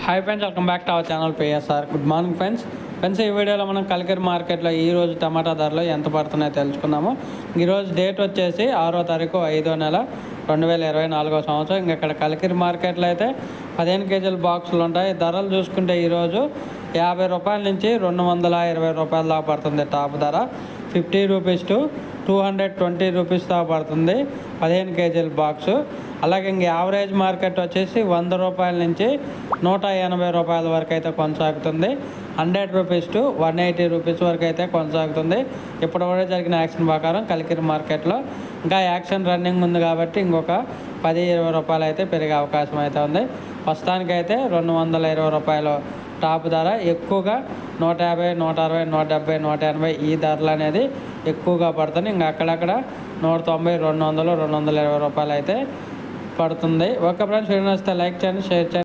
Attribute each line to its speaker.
Speaker 1: Hi friends, welcome back to our channel PSR. Good morning friends. ఈ వీడియోలో మనం కలికిరి మార్కెట్లో ఈరోజు టమాటా ధరలు ఎంత పడుతున్నాయో తెలుసుకుందాము. ఈరోజు డేట్ వచ్చేసి 6వ తారీఖు 5వ నెల 2024 సంవత్సరం. ఇక్కడ కలికిరి మార్కెట్లో అయితే 15 కేజీల బాక్సులు ఉంటాయి. ధరలు చూసుకుంటే ఈరోజు 50 రూపాయల నుంచి 220 రూపాయల దాకా పడుతుంది. టాప్ ధర 50 రూపీస్ టు 220 రూపీస్ దాకా పడుతుంది 15 కేజీల బాక్సు. అలాగే యావరేజ్ మార్కెట్ వచ్చేసి 100 రూపాయల నుంచి 180 రూపాయల వరకు అయితే కొనసాగుతుంది. 100 రూపీస్ టు 180 రూపీస్ వరకు అయితే కొనసాగుతుంది. ఇప్పటివరకు జరిగిన యాక్షన్ ప్రకారం కలికిరి మార్కెట్లో ఇంకా యాక్షన్ రన్నింగ్ ఉంది కాబట్టి ఇంకొక 10-20 రూపాయలు అయితే పెరిగే అవకాశం అయితే ఉంది. ప్రస్తుతానికైతే 220 రూపాయలు టాప్ ధర. ఎక్కువగా 150, 160, 170, 180 ఈ ధరలు అనేది ఎక్కువగా పడుతుంది. ఇంకా అక్కడక్కడ 190, 200, 220 రూపాయలు అయితే పడుతుంది. ఓకే ఫ్రెండ్స్, వీడియో నచ్చితే లైక్ చేయండి, షేర్ చేయండి.